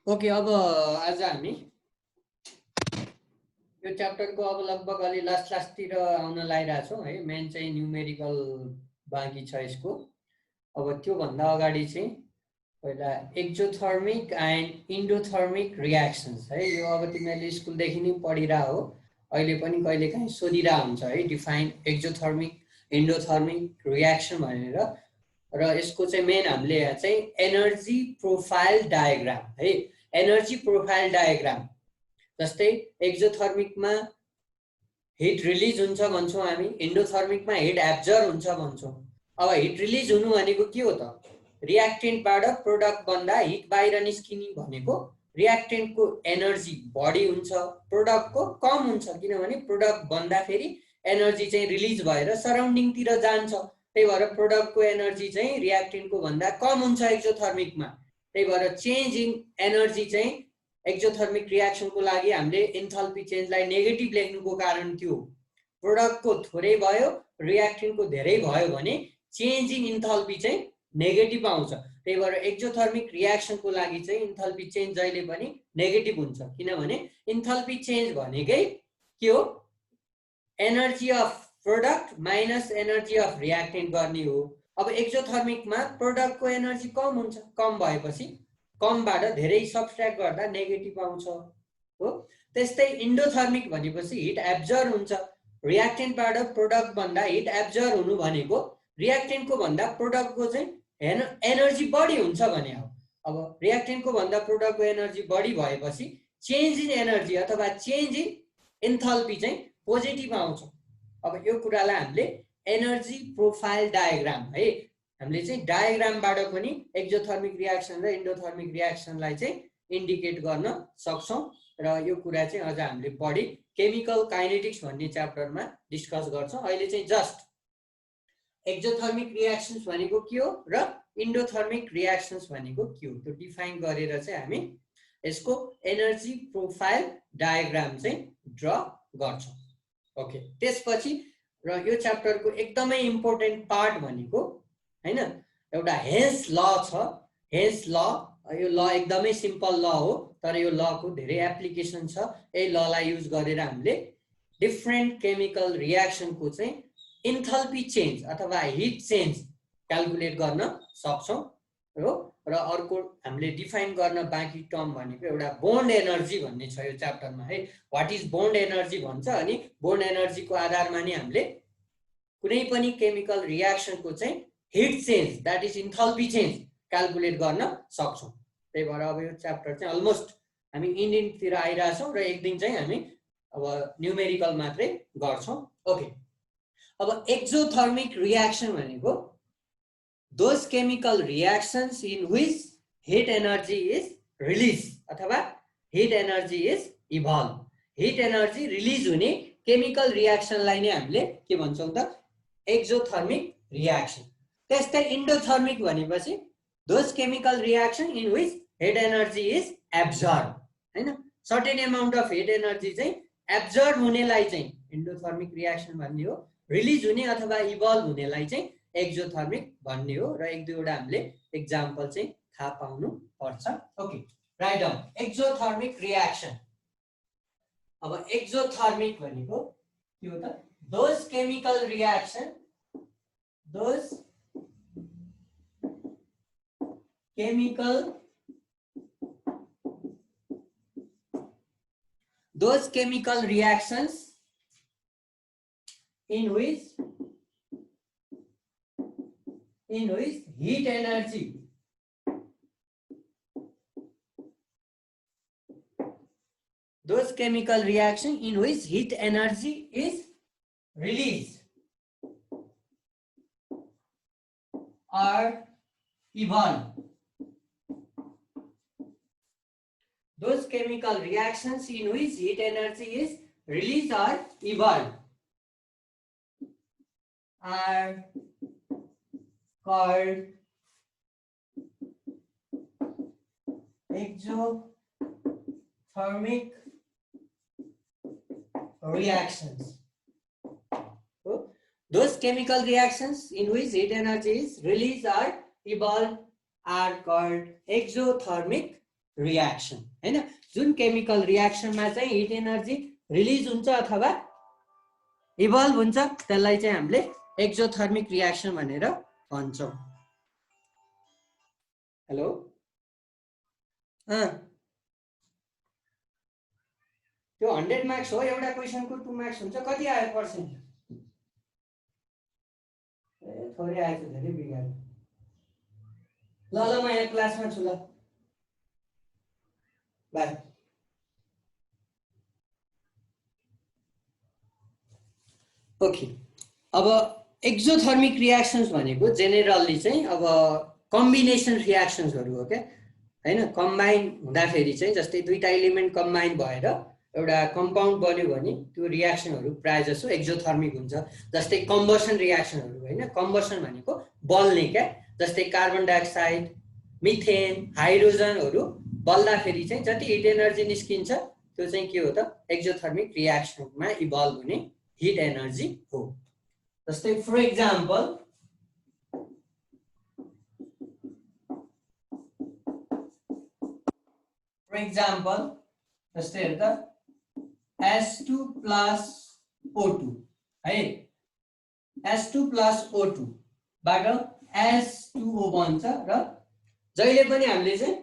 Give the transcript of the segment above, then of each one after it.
Okay, अब आज हामी यो च्याप्टरको अब लगभग अलि लास्टतिर आउन लागिरहेको छौँ है। मेन चाहिँ न्युमेरिकल बाँकी छ यसको। अब त्योभन्दा अगाडि चाहिँ पहिला एक्जोथर्मिक एन्ड इन्डोथर्मिक रियाक्सन्स है। यो अब तिमीहरूले स्कुलदेखि नै पढिरह हो, अहिले पनि कहिलेकाहीँ सोधिरह हुन्छ है, डिफाइन एक्जोथर्मिक इन्डोथर्मिक रियाक्सन भनेर। र यसको चाहिँ मेन हामीले चाहिँ एनर्जी प्रोफाइल डायग्राम है, एनर्जी प्रोफाइल डायग्राम। जस्तै एक्जोथर्मिकमा हिट रिलिज हुन्छ भन्छौँ हामी, इन्डोथर्मिकमा हिट एब्जर्ब हुन्छ भन्छौँ। अब हिट रिलिज हुनु भनेको के हो त? रियाक्टेन्टबाट प्रोडक्ट बन्दा हिट बाहिर निस्किने भनेको रियाक्टेन्टको एनर्जी बढी हुन्छ, प्रोडक्टको कम हुन्छ, किनभने प्रोडक्ट बन्दाखेरि एनर्जी चाहिँ रिलिज भएर सराउन्डिङतिर जान्छ। त्यही भएर प्रोडक्टको एनर्जी चाहिँ रियाक्टेन्टको भन्दा कम हुन्छ एक्जोथर्मिकमा। त्यही भएर चेन्ज इन एनर्जी चाहिँ एक्जोथर्मिक रियाक्सनको लागि हामीले एन्थाल्पी चेन्जलाई नेगेटिभ लेख्नुको कारण त्यो प्रोडक्टको थोरै भयो रियाक्टेन्टको धेरै भयो भने चेन्ज इन इन्थाल्पी चाहिँ नेगेटिभ आउँछ। त्यही भएर एक्जोथर्मिक रियाक्सनको लागि चाहिँ इन्थाल्पी चेन्ज जहिले पनि नेगेटिभ हुन्छ, किनभने इन्थाल्पी चेन्ज भनेकै के हो? Energy of product minus energy of reactant गर्ने हो। अब एक्जोथर्मिकमा प्रोडक्टको एनर्जी कम हुन्छ, कम भएपछि कमबाट धेरै सब्ट्र्याक्ट गर्दा नेगेटिभ आउँछ हो। त्यस्तै इन्डोथर्मिक भनेपछि हिट एब्जर्ब हुन्छ, रियाक्टेन्टबाट प्रोडक्ट भन्दा हिट एब्जर्ब हुनु भनेको रियाक्टेन्टको भन्दा प्रोडक्टको चाहिँ एनर्जी बढी हुन्छ भने हो। अब रियाक्टेन्टको भन्दा प्रोडक्टको एनर्जी बढी भएपछि चेन्ज इन एनर्जी अथवा चेन्ज इन एन्थाल्पी चाहिँ पोजिटिभ आउँछ। अब यो कुरालाई हामीले एनर्जी प्रोफाइल डायग्राम है, हामीले चाहिँ डायग्रामबाट पनि एक्जोथर्मिक रियाक्सन र इन्डोथर्मिक रियाक्सनलाई चाहिँ इन्डिकेट गर्न सक्छौँ। र यो कुरा चाहिँ अझ हामीले बढी केमिकल काइनेटिक्स भन्ने च्याप्टरमा डिस्कस गर्छौँ। अहिले चाहिँ जस्ट एक्जोथर्मिक रियाक्सन्स भनेको के हो र इन्डोथर्मिक रियाक्सन्स भनेको के हो त्यो डिफाइन गरेर चाहिँ हामी यसको एनर्जी प्रोफाइल डायग्राम चाहिँ ड्र गर्छौँ। ओके, त्यसपछि र यो च्याप्टरको एकदमै इम्पोर्टेन्ट पार्ट भनेको हैन एउटा हेन्स ल छ। हेन्स ल, यो ल एकदमै सिम्पल ल हो, तर यो लको धेरै एप्लिकेसन छ। यही ललाई युज गरेर हामीले डिफ्रेन्ट केमिकल रियाक्सनको चाहिँ इन्थल्पी चेन्ज अथवा हिट चेन्ज क्याल्कुलेट गर्न सक्छौँ हो। र अर्को हामीले डिफाइन गर्न बाँकी टर्म भनेको एउटा बोन्ड एनर्जी भन्ने छ यो च्याप्टरमा है। वाट इज बोन्ड एनर्जी भन्छ, अनि बोन्ड एनर्जीको आधारमा नि हामीले कुनै पनि केमिकल रियाक्सनको चाहिँ heat change that is enthalpy change calculate गर्न सक्छौँ। त्यही भएर अब यो च्याप्टर चाहिँ अलमोस्ट हामी इन्डियनतिर आइरहेछौँ र एक दिन चाहिँ हामी अब न्युमेरिकल मात्रै गर्छौँ। ओके, अब एक्जोथर्मिक रियाक्सन भनेको those chemical reactions in which heat energy is release अथवा heat energy is evolve. Heat energy release हुने केमिकल रियाक्सनलाई नै हामीले के भन्छौँ त? Exothermic reaction. त्यस्तै इन्डोथर्मिक भनेपछि those chemical reaction in which heat energy is absorb हैन। Certain amount of heat energy चाहिँ एब्जर्ब हुनेलाई चाहिँ इन्डोथर्मिक रियाक्सन भन्ने हो, रिलिज हुने अथवा इभल्भ हुनेलाई चाहिँ एक्जोथर्मिक भन्ने हो। र एक दुईवटा हामीले एक्जाम्पल चाहिँ थाहा पाउनु पर्छ। Okay, write down exothermic reaction. अब एक्जोथर्मिक भनेको के हो त? Those chemical reaction, those chemical reactions in which heat energy those chemical reaction in which heat energy is released or evolved. Those chemical reactions in which heat energy is released or evolved are called exothermic reactions. So, those chemical reactions in which heat energy is released or evolved are called exothermic reaction हैन जुन chemical रियाक्सनमा चाहिँ hit energy release हुन्छ अथवा evolve हुन्छ त्यसलाई चाहिँ हामीले exothermic reaction भनेर भन्छौं हेलो त्यो 100 मार्क्स हो एउटा क्वेशनको 2 मार्क्स हुन्छ कति आयो पर्सेन्ट ए थोरै आएछ धेरै बिगाड ल म यहाँ क्लासमा छु ल बाइ ओके अब एक्जोथर्मिक रियाक्सन्स भनेको जेनेरली चाहिँ अब कम्बिनेसन रियाक्सन्सहरु हो के हैन कम्बाइन हुँदाखेरि चाहिँ जस्तै दुईटा एलिमेन्ट कम्बाइन भएर एउटा कम्पाउन्ड बन्यो भने त्यो रियाक्सनहरु प्राय जसो एक्जोथर्मिक हुन्छ जस्तै कम्बसन रियाक्सनहरु हैन कम्बसन भनेको बल्ने क्या जस्तै कार्बन डाइअक्साइड मिथेन हाइड्रोजनहरु बल्दाखेरि चाहिँ जति हिट एनर्जी निस्किन्छ त्यो चाहिँ के हो त एक्जोथर्मिक रियाक्सनमा इभल्भ हुने हिट एनर्जी हो जस्तै फर एक्जाम्पल जस्तै हेर त S2 plus O2 है S2 plus O2 बाट S2O बन्छ र जहिले पनि हामीले चाहिँ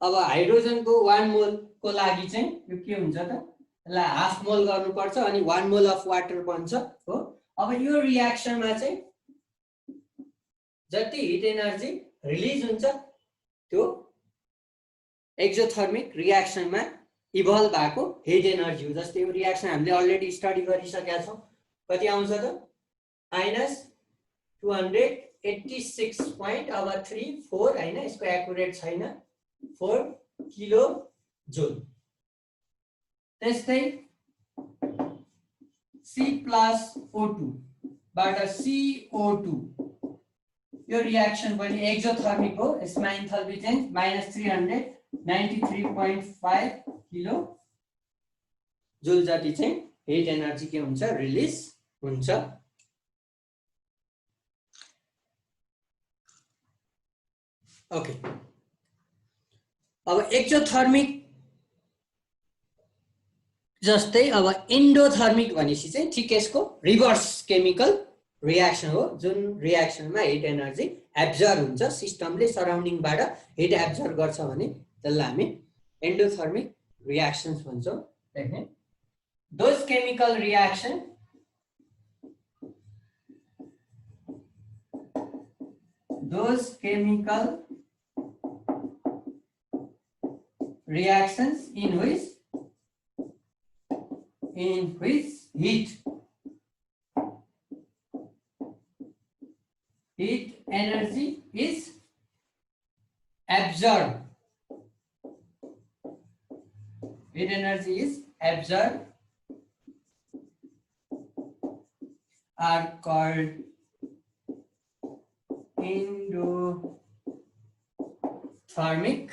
अब हाइड्रोजनको 1 मोल को लागि चाहिँ यो के हुन्छ त यसलाई हाफ मोल गर्नुपर्छ अनि 1 मोल अफ वाटर बन्छ हो अब यो रियाक्सनमा चाहिँ जति हिट एनर्जी रिलिज हुन्छ त्यो एक्जोथर्मिक रियाक्सनमा इभल्भ भएको हिट एनर्जी हो जस्तै यो रियाक्सन हामीले अलरेडी स्टडी गरिसकेका छौं कति आउँछ त -286.34 हैन यसको एक्युरेट छैन 4 किलो जुल त्यस्तै C plus O2 बाट CO2 यो रियाक्सन पनि एक्जोथर्मिक हो यसमा इन्थाल्पी चेन्ज -393.5 किलो जुल जति चाहिँ हिट एनर्जी के हुन्छ रिलिज हुन्छ ओके अब एक्जोथर्मिक जस्तै अब एन्डोथर्मिक भनेपछि चाहिँ ठिक यसको रिभर्स केमिकल रियाक्सन हो जुन रियाक्सनमा हिट एनर्जी एब्जर्ब हुन्छ सिस्टमले सराउन्डिङबाट हिट एब्जर्ब गर्छ भने त्यसलाई हामी एन्डोथर्मिक reactions भन्छौं देख्ने those chemical reactions in which heat energy is absorbed. Heat energy is absorbed are called endothermic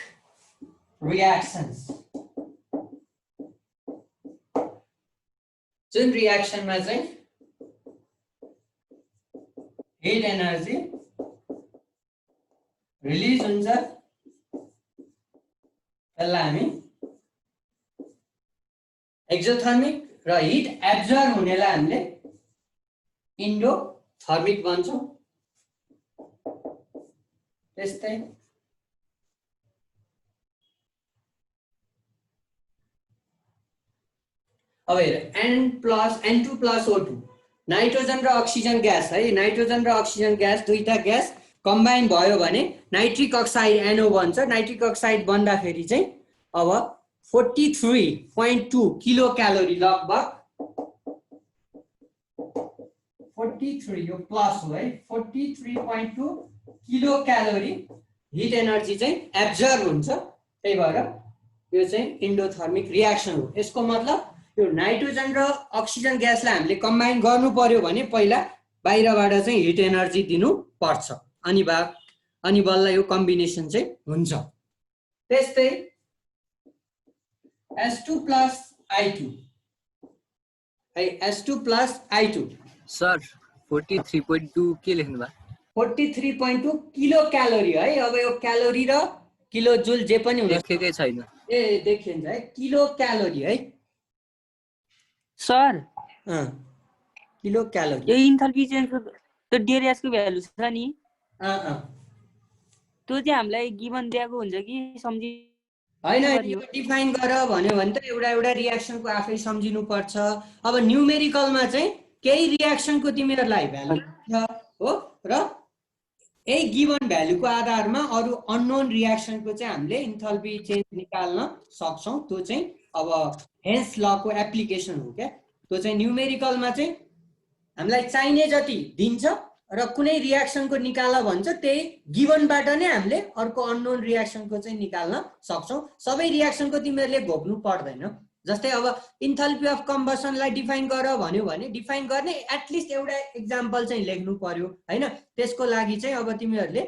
reactions. जुन रिएक्सन में चाहिँ हिट एनर्जी रिलीज हुन्छ त्यसलाई हामी एक्सोथर्मिक र हिट एब्जर्ब हुनेलाई हामीले इन्डोथर्मिक भन्छौं त्यस्तै अब हेर N2+O2 नाइट्रोजन र अक्सिजन ग्यास है नाइट्रोजन र अक्सिजन ग्यास दुईटा ग्यास कम्बाइन भयो भने नाइट्रिक अक्साइड NO बन्छ नाइट्रिक अक्साइड बन्दाखेरि चाहिँ अब 43.2 किलो क्यालोरी लगभग 43 यो प्लस हो है 43.2 किलो क्यालोरी हिट एनर्जी चाहिँ एब्जर्ब हुन्छ त्यही भएर यो चाहिँ एन्डोथर्मिक रिएक्सन हो यसको मतलब यो नाइट्रोजन र अक्सिजन ग्यासलाई हामीले कम्बाइन गर्नु पर्यो भने पहिला बाहिरबाट चाहिँ हिट एनर्जी दिनु पर्छ अनि बल्ल यो कम्बिनेसन चाहिँ हुन्छ त्यस्तै S2+I2 है S2+I2 सर 43.2 के लेख्नु भयो 43.2 किलो क्यालोरी है अब यो क्यालोरी र किलो जुल जे पनि हुन देखेकै छैन ए देखिन्छ है किलो क्यालोरी है सर किलो क्यालोरी यो इन्थल्पी चेन्जको त्यो डेरियासको भ्यालु छ नि त्यो चाहिँ हामीलाई गिभन दिएको हुन्छ कि सम्झि हैन यो डिफाइन गर भन्यो भने त एउटा एउटा रियाक्सनको आफै सम्झिनु पर्छ अब न्यूमेरिकलमा चाहिँ केही रियाक्सनको तिमीहरूलाई भ्यालु छ हो र यही गिभन भ्यालुको आधारमा अरु अननोन रियाक्सनको चाहिँ हामीले इन्थल्पी चेन्ज निकाल्न सक्छौं त्यो चाहिँ अब हेन्स लको एप्लिकेसन हो क्या त्यो चाहिँ न्यूमेरिकलमा चाहिँ हामीलाई चाहिने जति दिन्छ र कुनै रियाक्सनको निकाल भन्छ त्यही गिभनबाट नै हामीले अर्को अननोन रियाक्सनको चाहिँ निकाल्न सक्छौं सबै रियाक्सनको तिमीहरूले घोक्नु पर्दैन जस्तै अब इन्थल्पी अफ कम्बसनलाई डिफाइन गर भन्यो भने डिफाइन गर्ने एटलिस्ट एउटा एक्जाम्पल चाहिँ लेख्नु पर्यो हैन त्यसको लागि चाहिँ अब तिमीहरूले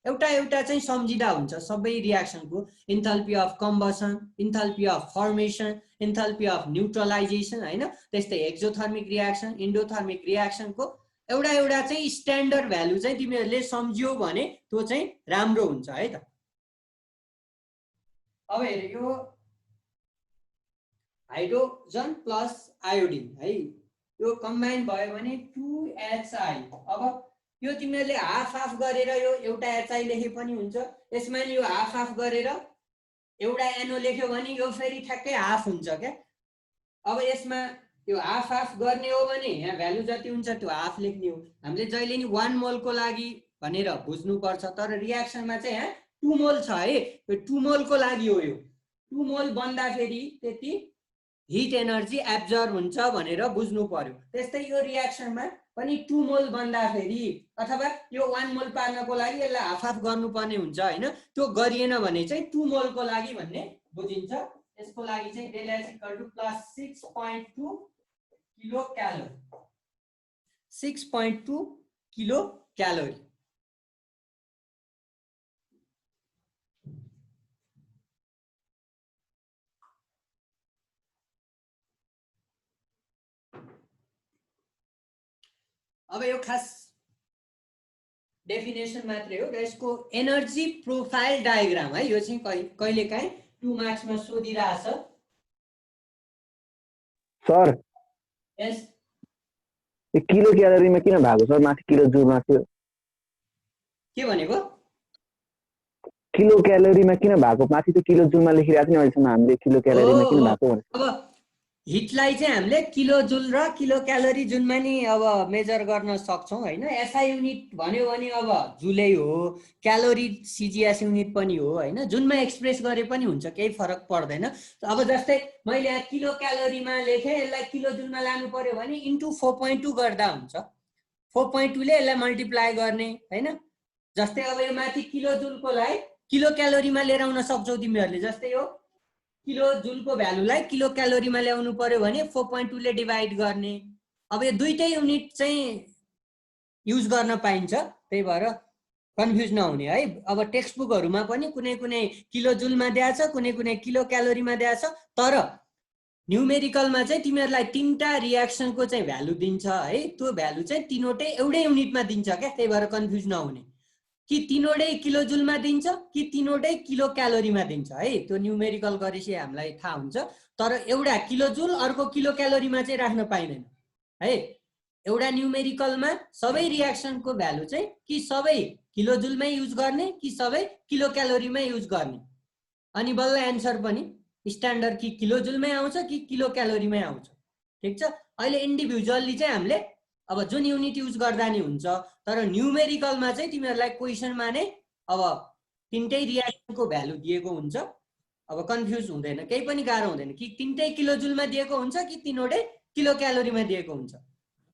एउटा एउटा चाहिँ सम्झिदा हुन्छ सबै रियाक्सनको enthalpy of combustion enthalpy of formation enthalpy of neutralisation हैन त्यस्तै एक्जोथर्मिक रियाक्सन इन्डोथर्मिक रियाक्सनको एउटा एउटा चाहिँ स्ट्यान्डर्ड भ्यालु चाहिँ तिमीहरूले सम्झियो भने त्यो चाहिँ राम्रो हुन्छ है त अब हेर यो हाइड्रोजन प्लस आयोडिन है यो कम्बाइन भयो भने 2HI अब यो तिमीहरूले हाफ हाफ गरेर यो एउटा HI लेखे पनि हुन्छ यसमा नि यो हाफ हाफ गरेर एउटा NO लेख्यो भने यो फेरि ठ्याक्कै हाफ हुन्छ क्या अब यसमा यो हाफ हाफ गर्ने हो भने यहाँ भ्यालु जति हुन्छ त्यो हाफ लेख्ने हो हामीले जहिले नि 1 मोलको लागि भनेर बुझ्नु पर्छ तर रियाक्सनमा चाहिँ यहाँ 2 मोल छ है यो 2 मोलको लागि हो यो 2 मोल बन्दा फेरि त्यति हिट एनर्जी एब्जर्ब हुन्छ भनेर बुझ्नु पर्यो त्यस्तै यो रियाक्सनमा पनि 2 मोल बन्दा फेरि अथवा यो 1 मोल पार्नको लागि यसलाई हाफ हाफ गर्नुपर्ने हुन्छ हैन त्यो गरिएन भने चाहिँ 2 मोलको लागि भन्ने बुझिन्छ यसको लागि चाहिँ ΔH = +6.2 kilo calorie 6.2 kilo calorie अब यो खास डेफिनेसन मात्रै हो र यसको एनर्जी प्रोफाइल डायग्राम है यो चाहिँ कहिलेकाहीँ 2 मार्क्समा सोधिरहेछ सर यस यो किलो क्यालोरीमा किन भएको सर माथि किलो जुलमा थियो के भनेको किलो क्यालोरीमा किन भएको माथि त किलो जुलमा लेखिरहेको थियो नि अहिलेसम्म हामीले किलो क्यालोरीमा किन भएको भने अब हिटलाई चाहिँ हामीले किलो जुल र किलो क्यालोरी जुनमा नि अब मेजर गर्न सक्छौं हैन एसआई युनिट भन्यो भने अब जुलै हो क्यालोरी सीजीएस युनिट पनि हो हैन जुनमा एक्सप्रेस गरे पनि हुन्छ केही फरक पर्दैन अब जस्तै मैले यहाँ किलो क्यालोरीमा लेखे यसलाई किलो जुलमा लानु पर्यो भने इन्टु 4.2 गर्दा हुन्छ 4.2 ले यसलाई मल्टिप्लाई गर्ने हैन जस्तै अब यो माथि किलो जुलको लागि किलो क्यालोरीमा लिएर आउन सक्छौ तिमीहरूले जस्तै यो किलो जुलको भ्यालुलाई किलो क्यालोरीमा ल्याउनु पर्यो भने 4.2 ले डिभाइड गर्ने अब यो दुईटै युनिट चाहिँ युज गर्न पाइन्छ त्यही भएर कन्फ्युज नहुने है अब टेक्स्ट बुकहरुमा पनि कुनै कुनै किलो जुलमा दिएको छ कुनै कुनै किलो क्यालोरीमा दिएको छ तर न्यूमेरिकलमा चाहिँ तिमीहरूलाई तीनटा रियाक्सनको चाहिँ भ्यालु दिन्छ है त्यो भ्यालु चाहिँ तीनवटै एउटै युनिटमा दिन्छ क्या त्यही भएर कन्फ्युज नहुने कि तीनवटै किलो जुलमा दिन्छ कि तीनवटै किलो क्यालोरीमा दिन्छ है त्यो न्यूमेरिकल गरेपछि हामीलाई थाहा हुन्छ तर एउटा किलो जुल अर्को किलो क्यालोरीमा चाहिँ राख्न पाइदैन है एउटा न्यूमेरिकलमा सबै रियाक्सनको भ्यालु चाहिँ कि सबै किलो जुलमै युज गर्ने कि सबै किलो क्यालोरीमै युज गर्ने अनि बल्ल एन्सर पनि स्ट्यान्डर्ड कि किलो जुलमै आउँछ कि किलो क्यालोरीमै आउँछ ठीक छ अहिले इन्डिभिजुअली चाहिँ हामीले अब जुन युनिट युज गर्दा नि हुन्छ तर न्यूमेरिकलमा चाहिँ तिमीहरूलाई क्वेशनमा नै अब तीनटै रियाक्सनको भ्यालु दिएको हुन्छ अब कन्फ्युज हुँदैन केही पनि गाह्रो हुँदैन कि तीनटै किलो जुलमा दिएको हुन्छ कि तीनवटै किलो क्यालोरीमा दिएको हुन्छ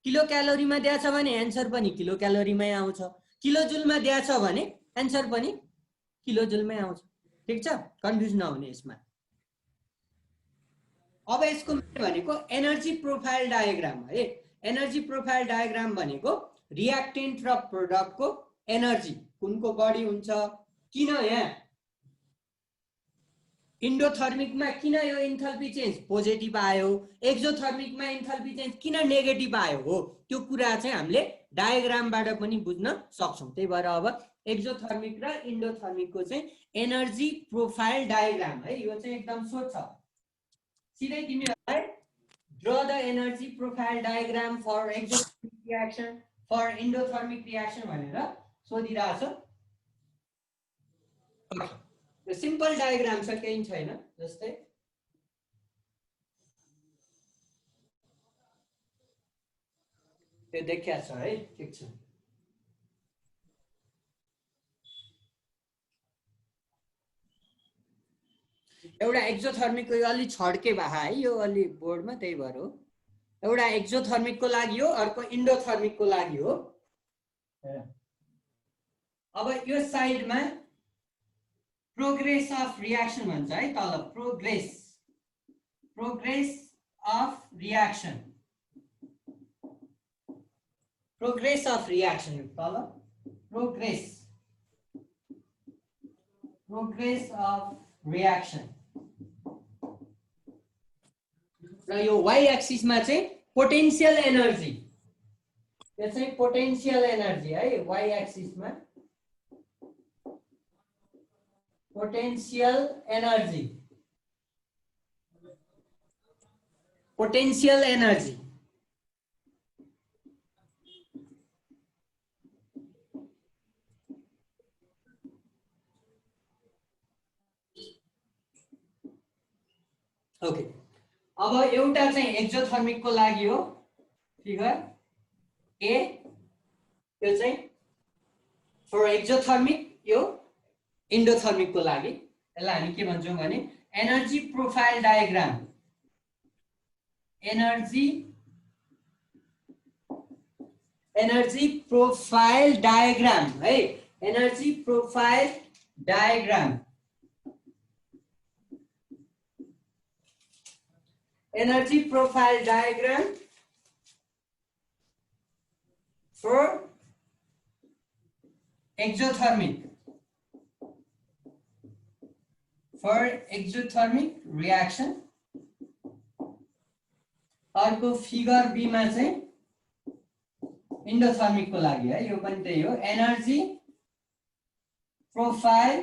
किलो क्यालोरीमा दिएको छ भने एन्सर पनि किलो क्यालोरीमै आउँछ किलो जुलमा दिएको छ भने एन्सर पनि किलो जुलमै आउँछ ठीक छ कन्फ्युज नहुने यसमा अब यसको भनेको एनर्जी प्रोफाइल डायग्राम है एनर्जी प्रोफाइल डायग्राम भनेको रियाक्टेन्ट र प्रोडक्टको एनर्जी कुनको बढी हुन्छ किन यहाँ इन्डोथर्मिकमा किन यो इन्थल्पी चेन्ज पोजिटिभ आयो एक्जोथर्मिकमा इन्थल्पी चेन्ज किन नेगेटिभ आयो हो त्यो कुरा चाहिँ हामीले डायग्रामबाट पनि बुझ्न सक्छौं त्यही भएर अब एक्जोथर्मिक र इन्डोथर्मिकको चाहिँ एनर्जी प्रोफाइल डायग्राम है। यो चाहिँ एकदम सोध्छ सिधै तिमीहरूलाई draw the energy profile diagram for exothermic reaction for endothermic reaction भनेर सोधिरहेछ। यो सिम्पल डायग्राम छ केही छैन जस्तै त्यो देखिया छ है। ठीक छ एउटा एक्जोथर्मिक को अलि छड्के भा है यो अलि बोर्डमा त्यही भएर हो। एउटा एक्जोथर्मिक को लागि हो अर्को इन्डोथर्मिक को लागि हो। अब यो साइडमा प्रोग्रेस अफ रिएक्सन भन्छ है तल प्रोग्रेस अफ रिएक्सन तल प्रोग्रेस अफ रिएक्सन र यो y एक्सिस मा चाहिँ पोटेन्शियल एनर्जी यो चाहिँ पोटेन्शियल एनर्जी है। y एक्सिस मा पोटेन्शियल एनर्जी ओके। अब एउटा चाहिँ एक्जोथर्मिक को लागि हो फिगर ए। यो चाहिँ फर एक्जोथर्मिक यो इन्डोथर्मिक को लागि यसलाई हामी के भन्छौँ भने energy profile diagram energy profile diagram है। Energy profile diagram for exothermic reaction। अर्को फिगर बी मा चाहिँ इन्डोथर्मिक को लागि है। यो पनि त्यही हो energy profile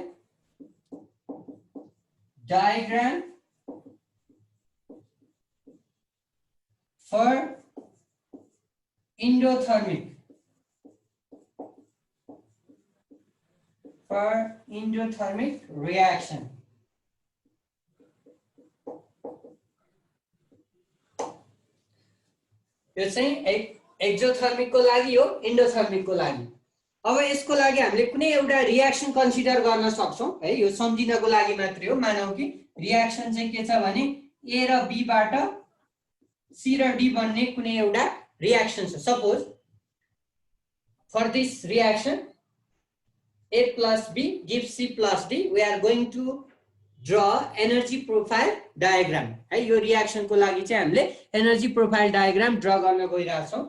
diagram for endothermic reaction। यो चाहिँ एक्जोथर्मिक को लागि हो इन्डोथर्मिक को लागि। अब यसको लागि हामीले कुनै एउटा रिएक्सन कन्सिडर गर्न सक्छौं है। यो सम्झिनको लागि मात्रै हो। मानौ कि रिएक्सन चाहिँ के छ भने ए र बी बाट सी र डी बन्ने कुनै एउटा रिएक्सन छ। Suppose for this reaction A plus B gives C plus D, we are going to draw energy profile diagram है। यो रिएक्सन को लागि चाहिँ हामीले एनर्जी प्रोफाइल डायग्राम ड्रा गर्न गइरहेछौं।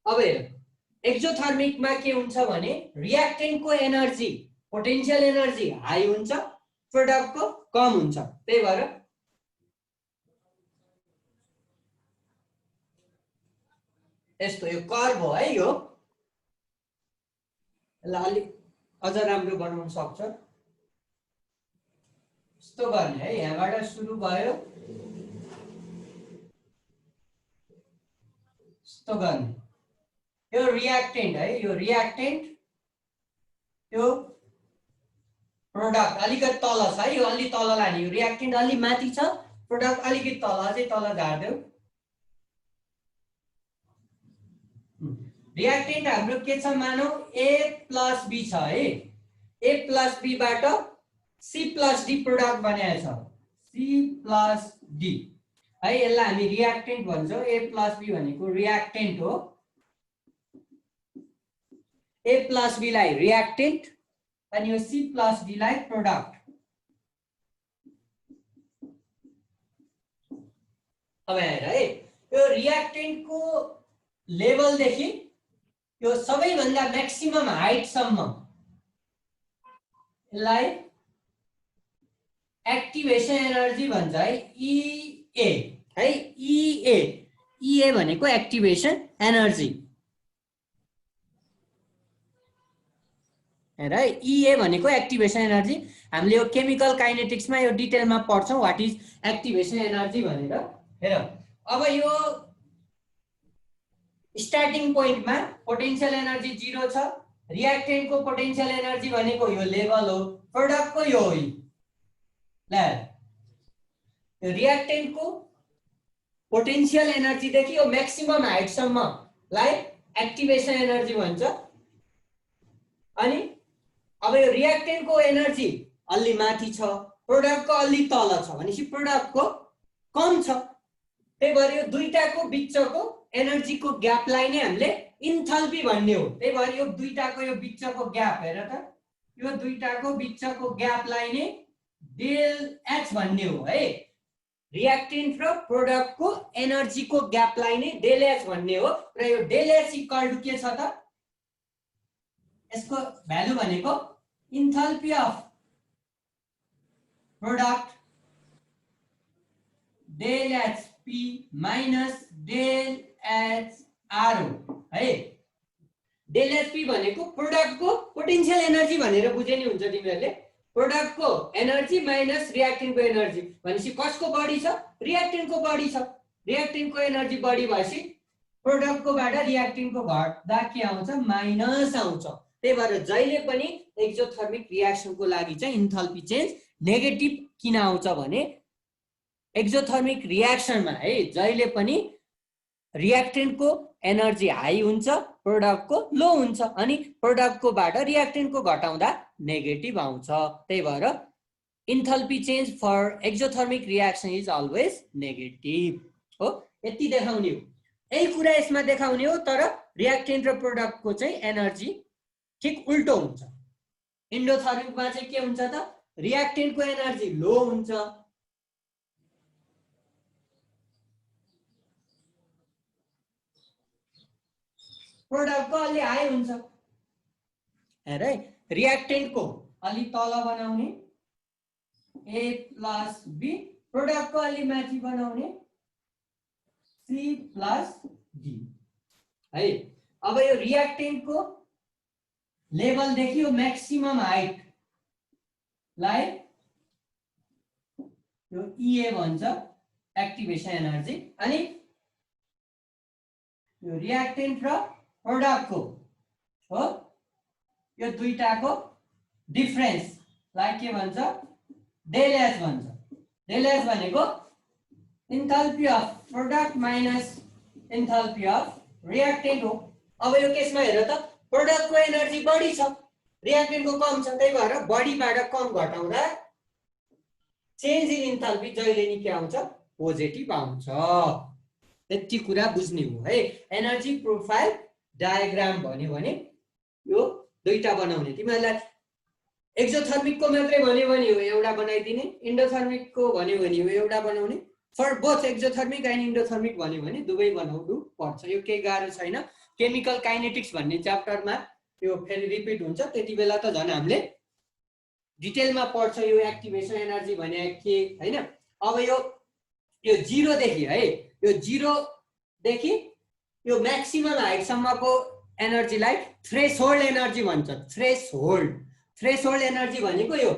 अब हेर एक्जोथर्मिक मा के हुन्छ भने रिएक्टेन्ट को एनर्जी पोटेन्शियल एनर्जी हाई हुन्छ प्रोडक्ट को कम हुन्छ। त्यही भएर यस्तो यो कर्व हो है। यो अलि अझ राम्रो बनाउन सक्छ यस्तो गर्ने है। यहाँबाट सुरु भयो यस्तो गर्ने। यो रिएक्टेन्ट है। यो रिएक्टेन्ट यो प्रोडक्ट अलिकति तल छ है। यो अलि तल लाने। यो रिएक्टेन्ट अलि माथि छ प्रोडक्ट अलिकति तल चाहिँ तल झार्देऊ। रिएक्टेन्ट हाम्रो के छ मानौ A plus B छ है। A plus B बाट C plus D प्रोडक्ट बनेको छ C plus D है। यसलाई हामी रिएक्टेन्ट भन्छौं। A plus B भनेको रिएक्टेन्ट हो। A plus B लाई रिएक्टेन्ट अनि यो C plus D लाई प्रोडक्ट। अब हेर है यो रिएक्टेन्ट को लेभल देखि यो सबैभन्दा म्याक्सिमम हाइट सम्म यसलाई एक्टिभेसन एनर्जी भन्छ है। EA है। EA भनेको एक्टिभेसन एनर्जी। हेर है इए भनेको एक्टिभेसन एनर्जी हामीले यो केमिकल काइनेटिक्समा यो डिटेलमा पढ्छौँ व्हाट इज एक्टिभेसन एनर्जी भनेर हेर अब यो स्टार्टिङ पोइन्टमा पोटेन्शियल एनर्जी 0 छ रियाक्टेन्टको पोटेन्शियल एनर्जी भनेको यो लेभल हो प्रोडक्टको यो हो ल यो रियाक्टेन्टको पोटेन्शियल एनर्जी देखि यो म्याक्सिमम हाइट सम्मलाई एक्टिभेसन एनर्जी भन्छ अनि अब यो रियाक्टेन्टको एनर्जी अलि माथि छ प्रोडक्टको अलि तल छ भनेपछि प्रोडक्टको कम छ त्यही भएर यो दुईटाको बिचको एनर्जीको ग्यापलाई नै हामीले इन्थल्पी भन्ने हो त्यही भएर यो दुईटाको यो बिचको ग्याप हेर त यो दुईटाको बिचको ग्यापलाई नै डेल एच भन्ने हो है रियाक्टेन्ट र प्रोडक्टको एनर्जीको ग्यापलाई नै डेल एच भन्ने हो र यो डेल एच इक्वल टु के छ त यसको भ्यालु भनेको enthalpy of product del H P minus del H R हो है डेल एच पी भनेको प्रोडक्टको पोटेन्शियल एनर्जी भनेर बुझे नि हुन्छ तिमीहरूले प्रोडक्टको एनर्जी माइनस रियाक्टेन्टको एनर्जी भनेपछि कसको बढी छ रियाक्टेन्टको बढी छ रियाक्टेन्टको एनर्जी बढी भएपछि प्रोडक्टकोबाट रियाक्टेन्टको घट्दा के आउँछ माइनस आउँछ त्यही भएर जहिले पनि एक्जोथर्मिक रियाक्सनको लागि चाहिँ इन्थल्पी चेन्ज नेगेटिभ किन आउँछ भने एक्जोथर्मिक रियाक्सनमा है जहिले पनि रियाक्टेन्टको एनर्जी हाई हुन्छ प्रोडक्टको लो हुन्छ अनि प्रोडक्टकोबाट रियाक्टेन्टको घटाउँदा नेगेटिभ आउँछ त्यही भएर enthalpy change for exothermic reaction is always negative हो यति देखाउने हो यही कुरा यसमा देखाउने हो तर रियाक्टेन्ट र प्रोडक्टको चाहिँ एनर्जी ठिक उल्टो हुन्छ इन्डोथर्मिकमा चाहिँ के हुन्छ त रियाक्टेन्टको एनर्जी लो हुन्छ प्रोडक्टको अलि हाई हुन्छ हेर है रियाक्टेन्टको अलि तल बनाउने ए प्लस बी प्रोडक्टको अलि माथि बनाउने सी प्लस डी है अब यो रियाक्टेन्टको लेभल देखि यो म्याक्सिमम हाइट लाई यो इए भन्छ एक्टिभेसन एनर्जी अनि यो रियाक्टेन्ट र प्रोडक्टको हो यो दुईटाको डिफरेन्स लाई के भन्छ डेल एच भन्छ डेल एच भनेको enthalpy of product minus enthalpy of reactant हो अब यो केसमा हेर त प्रोडक्टको एनर्जी बढी छ रियाक्टेन्टको कम छ त्यही भएर बढीबाट कम घटाउँदा चेन्ज इन इन्थल्पी जहिले नि के आउँछ पोजिटिभ आउँछ यति कुरा बुझ्ने हो है एनर्जी प्रोफाइल डायग्राम भन्यो भने यो दुईटा बनाउने तिमीहरूलाई एक्जोथर्मिकको मात्रै भन्यो भने हो एउटा बनाइदिने इन्डोथर्मिकको भन्यो भने हो एउटा बनाउने for both exothermic and endothermic भन्यो भने दुवै बनाउनु पर्छ यो केही गाह्रो छैन केमिकल काइनेटिक्स भन्ने च्याप्टरमा यो फेरि रिपिट हुन्छ त्यति बेला त झन् हामीले डिटेलमा पढ्छ यो एक्टिभेसन एनर्जी भने के हैन अब यो 0 देखि है यो 0 देखि यो म्याक्सिमम हाइट सम्मको एनर्जीलाई थ्रेशोल्ड एनर्जी भन्छ थ्रेशोल्ड एनर्जी भनेको यो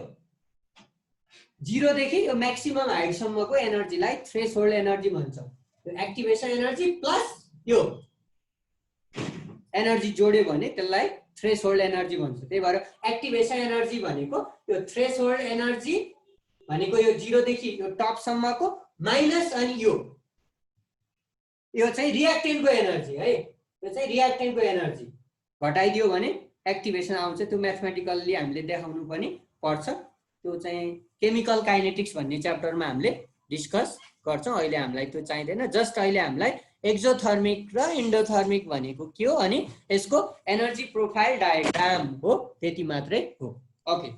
0 देखि यो म्याक्सिमम हाइट सम्मको एनर्जीलाई थ्रेशोल्ड एनर्जी भन्छ यो एक्टिभेसन एनर्जी प्लस यो एनर्जी जोड्यो भने त्यसलाई थ्रेशोल्ड एनर्जी भन्छ त्यही भएर एक्टिभेसन एनर्जी भनेको यो थ्रेशोल्ड एनर्जी भनेको यो 0 देखि यो टप सम्मको माइनस अनि यो चाहिँ रियाक्टेन्टको एनर्जी है यो चाहिँ रियाक्टेन्टको एनर्जी घटाइदियो भने एक्टिभेसन आउँछ त्यो म्याथमेटिकल्ली हामीले देखाउनु पनि पर्छ त्यो चाहिँ केमिकल काइनेटिक्स भन्ने च्याप्टरमा हामीले डिस्कस गर्छौं अहिले हामीलाई त्यो चाहिँदैन जस्ट अहिले हामीलाई एक्जोथर्मिक र इन्डोथर्मिक भनेको के हो अनि यसको एनर्जी प्रोफाइल डायग्राम हो त्यति मात्रै हो ओके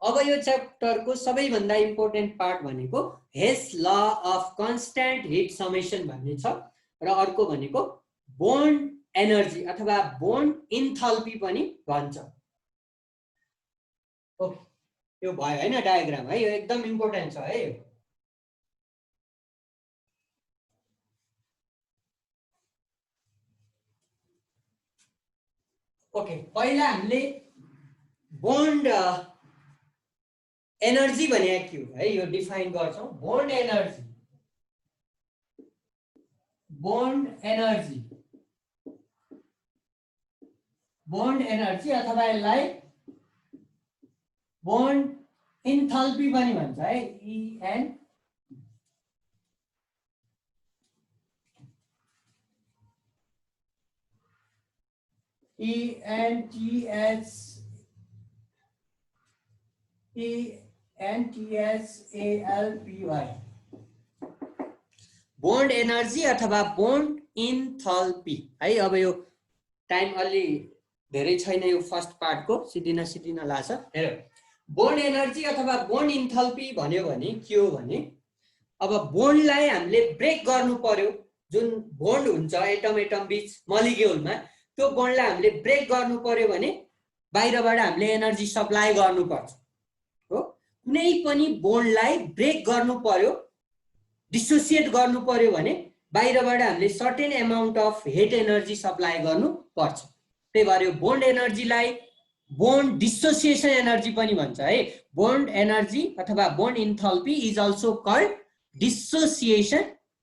अब यो च्याप्टरको सबैभन्दा इम्पोर्टेन्ट पार्ट भनेको हेस law of constant hit summation भन्ने छ र अर्को भनेको बोन्ड एनर्जी अथवा बोन्ड इन्थल्पी पनि भन्छ ओके यो भयो हैन डायग्राम है यो एकदम इम्पोर्टेन्ट छ है ओके पहिला हामीले बोन्ड एनर्जी भने के हो है यो डिफाइन गर्छौं बोन्ड एनर्जी अथवा यसलाई बोन्ड इन्थल्पी पनि भन्छ है ENTHALPY बोन्ड एनर्जी अथवा बोन्ड इन्थल्पी है। अब यो टाइम अलि धेरै छैन यो फर्स्ट पार्टको सिदिन लाग्छ। हेर बोन्ड एनर्जी अथवा बोन्ड इन्थल्पी भन्यो भने के हो भने अब बोन्डलाई हामीले ब्रेक गर्नु पर्यो जुन बोन्ड हुन्छ एटम बीच मलिक्युलमा त्यो बोन्डलाई हामीले ब्रेक गर्नु पर्यो भने बाहिरबाट हामीले एनर्जी सप्लाई गर्नुपर्छ हो। कुनै पनि बोन्डलाई ब्रेक गर्नु पर्यो डिसोसिएट गर्नु पर्यो भने बाहिरबाट हामीले certain amount of heat energy supply गर्नु पर्छ। त्यही भएर यो बोन्ड एनर्जीलाई बोन्ड डिसोसिएसन एनर्जी पनि भन्छ है। बोन्ड एनर्जी अथवा bond enthalpy is also called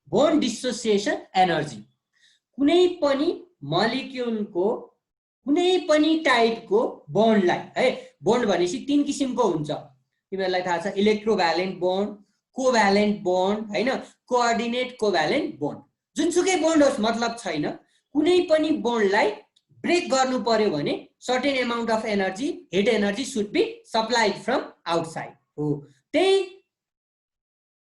bond dissociation energy. कुनै पनि मलिक्युलको कुनै पनि टाइपको बोन्डलाई है बोन्ड भनेपछि 3 किसिमको हुन्छ तिमीहरूलाई थाहा छ इलेक्ट्रोभ्यालेन्ट बोन्ड कोभ्यालेन्ट बोन्ड हैन कोअर्डिनेट कोभ्यालेन्ट बोन्ड जुनसुकै बोन्ड होस् मतलब छैन। कुनै पनि बोन्डलाई ब्रेक गर्नु पर्यो भने certain amount of energy heat energy should be supplied from outside हो। त्यही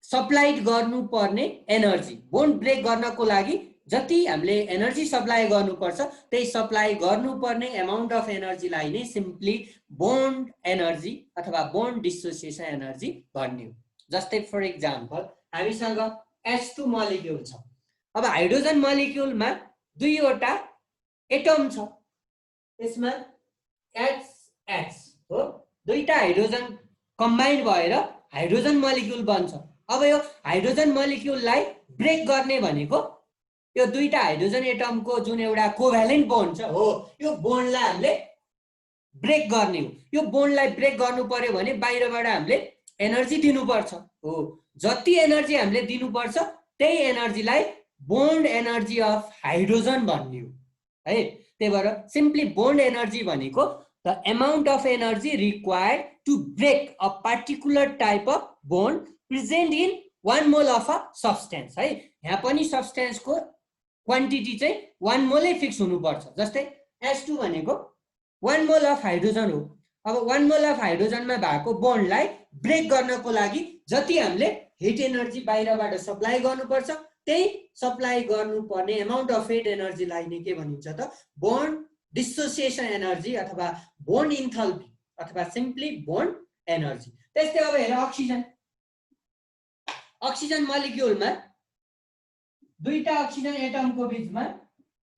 सप्लाइड गर्नुपर्ने एनर्जी बोन्ड ब्रेक गर्नको लागि जति हामीले एनर्जी सप्लाई गर्नुपर्छ त्यही सप्लाई गर्नुपर्ने अमाउन्ट अफ एनर्जीलाई नै सिम्पली बोन्ड एनर्जी अथवा बोन्ड डिसोसिएसन एनर्जी भन्ने हो। जस्तै फर एक्जाम्पल हामीसँग H2 मलिक्युल छ। अब हाइड्रोजन मलिक्युलमा दुईवटा एटम छ त्यसमा HH हो। दुईटा हाइड्रोजन कम्बाइन भएर हाइड्रोजन मलिक्युल बन्छ। अब यो हाइड्रोजन मलिक्युललाई ब्रेक गर्ने भनेको यो दुईटा हाइड्रोजन एटमको जुन एउटा कोभ्यालेन्ट बोन्ड छ हो यो बोन्डलाई हामीले ब्रेक गर्ने हो। यो बोन्डलाई ब्रेक गर्नु पर्यो भने बाहिरबाट हामीले एनर्जी दिनुपर्छ हो। जति एनर्जी हामीले दिनुपर्छ त्यही एनर्जीलाई बोन्ड एनर्जी अफ हाइड्रोजन भन्ने हो है। त्यही भएर सिम्पली बोन्ड एनर्जी भनेको the amount of energy required to break a particular type of bond present in 1 mole of a substance है। यहाँ पनि सब्सटेन्सको क्वान्टिटी चाहिँ 1 मोलै फिक्स हुनुपर्छ। जस्तै H2 भनेको 1 मोल अफ हाइड्रोजन हो। अब 1 मोल अफ हाइड्रोजनमा भएको बोन्डलाई ब्रेक गर्नको लागि जति हामीले हिट एनर्जी बाहिरबाट सप्लाई गर्नुपर्छ त्यही सप्लाई गर्नुपर्ने अमाउन्ट अफ हिट एनर्जीलाई नै के भनिन्छ त बोन्ड डिसोसिएसन एनर्जी अथवा बोन्ड इन्थल्पी अथवा सिम्पली बोन्ड एनर्जी। त्यस्तै अब हेर अक्सिजन मलिक्युलमा दुईटा अक्सिजन एटमको बीचमा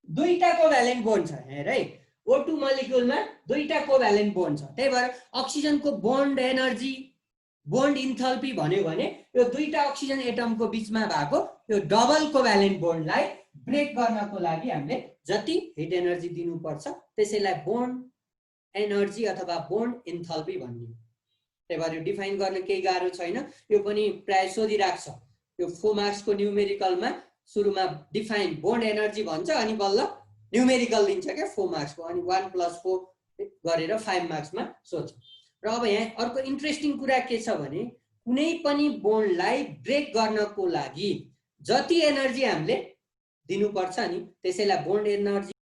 दुईटा कोभ्यालेन्ट बोन्ड छ हेर है। O2 मलिक्युलमा दुईटा कोभ्यालेन्ट बोन्ड छ। त्यही भएर अक्सिजनको बोन्ड एनर्जी बोन्ड इन्थल्पी भन्यो भने यो दुईटा अक्सिजन एटमको बीचमा भएको यो डबल कोभ्यालेन्ट बोन्डलाई ब्रेक गर्नको लागि हामीले जति हिट एनर्जी दिनुपर्छ त्यसैलाई बोन्ड एनर्जी अथवा बोन्ड इन्थल्पी भन्ने। त्यही भएर यो डिफाइन गर्न केही गाह्रो छैन। यो पनि प्राय सोधिराख्छ यो 4 मार्क्सको न्युमेरिकलमा सुरुमा डिफाइन बोन्ड एनर्जी भन्छ अनि बल्ल न्युमेरिकल दिन्छ क्या 4 मार्क्सको अनि 1 + 4 गरेर 5 मार्क्समा सोध्छ। र अब यहाँ अर्को इन्ट्रेस्टिङ कुरा के छ भने कुनै पनि बोन्डलाई ब्रेक गर्नको लागि जति एनर्जी हामीले दिनुपर्छ नि त्यसैलाई बोन्ड एनर्जी